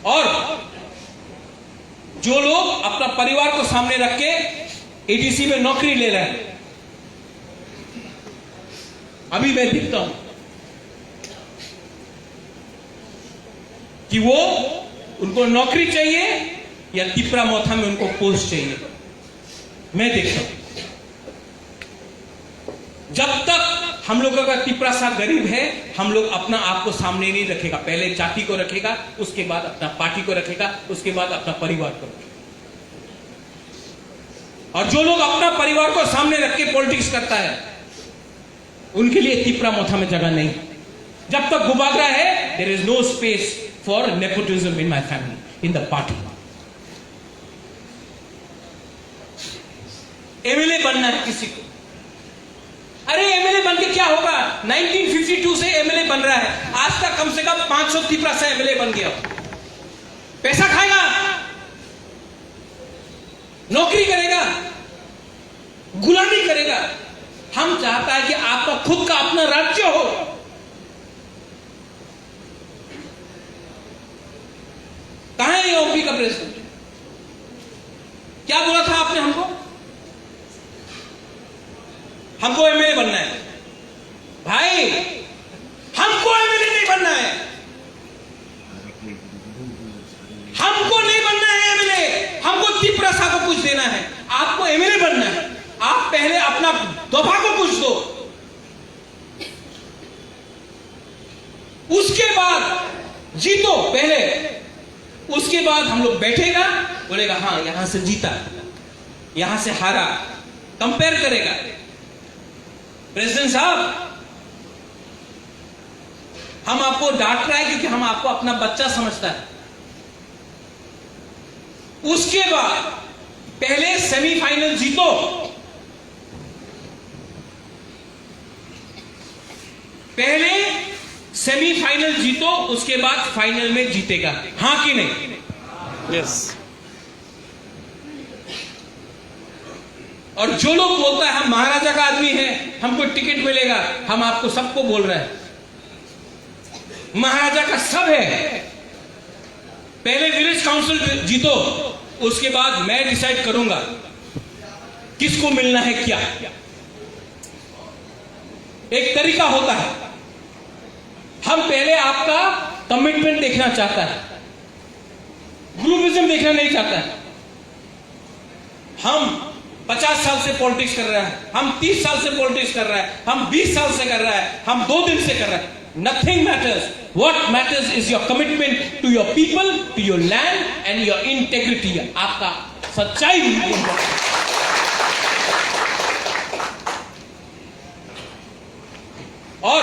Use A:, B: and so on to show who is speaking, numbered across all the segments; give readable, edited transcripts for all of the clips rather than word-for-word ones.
A: और जो लोग अपना परिवार को सामने रख के एडीसी में नौकरी ले रहे हैं, अभी मैं दिखता हूं कि वो उनको नौकरी चाहिए या तिपरा मोथा में उनको पोस्ट चाहिए। मैं देखता हूं जब तक हम लोगों का तिपरा सा गरीब है, हम लोग अपना आप को सामने नहीं रखेगा। पहले जाति को रखेगा, उसके बाद अपना पार्टी को रखेगा, उसके बाद अपना परिवार को रखेगा। और जो लोग अपना परिवार को सामने रख के पॉलिटिक्स करता है, उनके लिए तिपरा मोथा में जगह नहीं। जब तक गुबागरा है, there is no space for nepotism in my family, in the party. MLA बनना है किसी को, अरे एमएलए बन के क्या होगा? 1952 से एमएलए बन रहा है, आज तक कम से कम 500 तिपरा से एमएलए बन गया। पैसा खाएगा, नौकरी करेगा, गुलामी करेगा। हम चाहता है कि आपका खुद का अपना राज्य हो। कहां है यूपी का प्रेसिडेंट? क्या बोला था आपने हमको? हमको एमएलए बनना है। भाई, हमको एमएलए नहीं बनना है, हमको नहीं बनना है एमएलए। हमको तिपरासा को पूछ देना है। आपको एमएलए बनना है, आप पहले अपना दोफा को पूछ दो, उसके बाद जीतो पहले, उसके बाद हम लोग बैठेगा, बोलेगा हाँ यहां से जीता, यहां से हारा, कंपेयर करेगा। प्रेसिडेंट साहब, हम आपको डांट रहा है क्योंकि हम आपको अपना बच्चा समझता है। उसके बाद पहले सेमीफाइनल जीतो, पहले सेमीफाइनल जीतो, उसके बाद फाइनल में जीतेगा। हां कि नहीं?
B: यस।
A: और जो लोग बोलता है हम महाराजा का आदमी है, हमको टिकट मिलेगा, हम आपको सबको बोल रहे हैं महाराजा का सब है। पहले विलेज काउंसिल जीतो, उसके बाद मैं डिसाइड करूंगा किसको मिलना है क्या। एक तरीका होता है। हम पहले आपका कमिटमेंट देखना चाहता है, ग्रुपिज्म देखना नहीं चाहता है। हम 50 साल से पॉलिटिक्स कर रहा है, हम 30 साल से पॉलिटिक्स कर रहा है, हम 20 साल से कर रहा है, हम 2 दिन से कर रहा है। Nothing matters. What matters is your commitment to your people, to your land and your integrity. आपका सच्चाई। और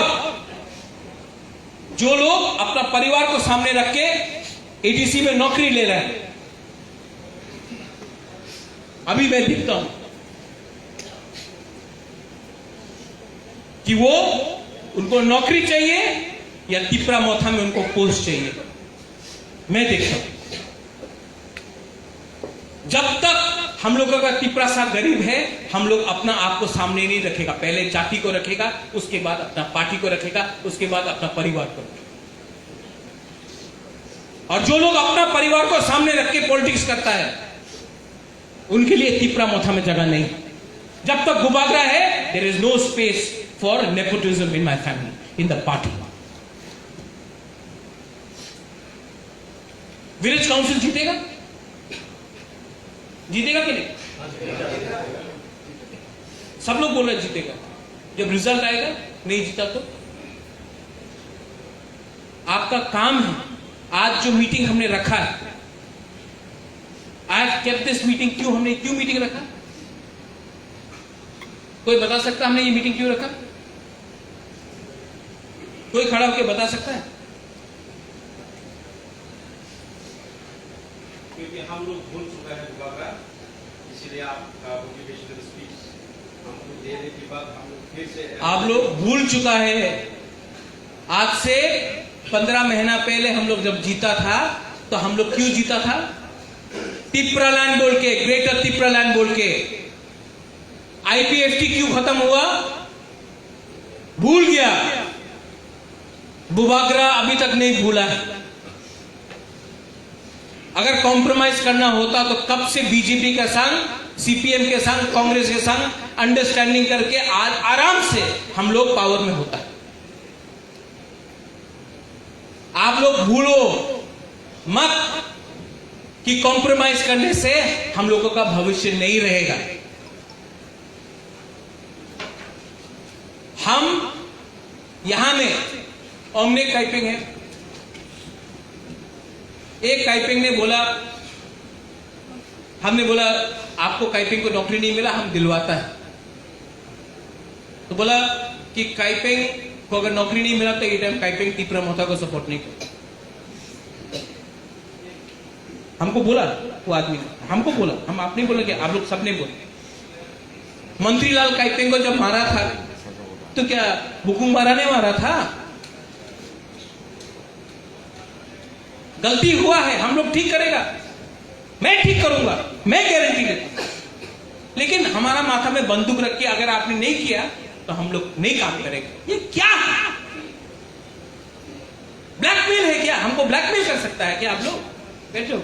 A: जो लोग अपना परिवार को सामने रख के एडीसी में नौकरी ले रहे हैं, अभी मैं दिखता हूं कि वो उनको नौकरी चाहिए या तिपरा मोथा में उनको पोस्ट चाहिए। मैं देखता हूं जब तक हम लोगों का तिपरा सा गरीब है, हम लोग अपना आप को सामने नहीं रखेगा। पहले जाति को रखेगा, उसके बाद अपना पार्टी को रखेगा, उसके बाद अपना परिवार को रखेगा। और जो लोग अपना परिवार को सामने रख के पॉलिटिक्स करता है, उनके लिए तिपरा मोथा में जगह नहीं। जब तक गुबागरा है, there is no space for nepotism in my family, in the party. Village council जीतेगा, जीतेगा कि नहीं? सब लोग बोल रहे जीतेगा। जब रिजल्ट आएगा नहीं जीता तो आपका काम है। आज जो मीटिंग हमने रखा है, आज केप्ट दिस मीटिंग, क्यों मीटिंग रखा? कोई बता सकता हमने ये मीटिंग क्यों रखा? कोई खड़ा होकर बता सकता है?
C: क्योंकि हम लोग भूल चुका है गुबागरा, इसलिए आपका मोटिवेशनल स्पीच हमको देने के बाद हम लोग फिर से
A: आप लोग भूल चुका है। आज से 15 महीना पहले हम लोग जब जीता था, तो हम लोग क्यों जीता था? तिपरालैंड बोल के, ग्रेटर तिपरालैंड बोल के। आईपीएफटी क्यों खत्म हुआ? भूल गया। गुबागरा अभी तक नहीं भूला। अगर कॉम्प्रोमाइज करना होता तो कब से बीजेपी के संग, सीपीएम के संग, कांग्रेस के संग अंडरस्टैंडिंग करके आज आराम से हम लोग पावर में होता है। आप लोग भूलो मत कि कॉम्प्रोमाइज करने से हम लोगों का भविष्य नहीं रहेगा। हम यहां में ओमने काइपिंग है, एक काइपिंग ने बोला, हमने बोला आपको काइपिंग को नौकरी नहीं मिला, हम दिलवाता है। तो बोला कि काइपिंग को अगर नौकरी नहीं मिला तो ये टाइम काइपिंग तीपरा मोहता को सपोर्ट नहीं करता। हमको बोला वो आदमी ने, हमको बोला, हम आप नहीं बोले कि आप लोग सबने बोले। मंत्रीलाल काइपिंग को जब मारा था तो क्या हुकुम मारा ने मारा था? गलती हुआ है, हम लोग ठीक करेगा, मैं ठीक करूंगा, मैं गारंटी देता हूं। लेकिन हमारा माथा में बंदूक रख के अगर आपने नहीं किया तो हम लोग नहीं काम करेंगे। ये क्या है? ब्लैकमेल है क्या? हमको ब्लैकमेल कर सकता है क्या आप लोग? बैठो।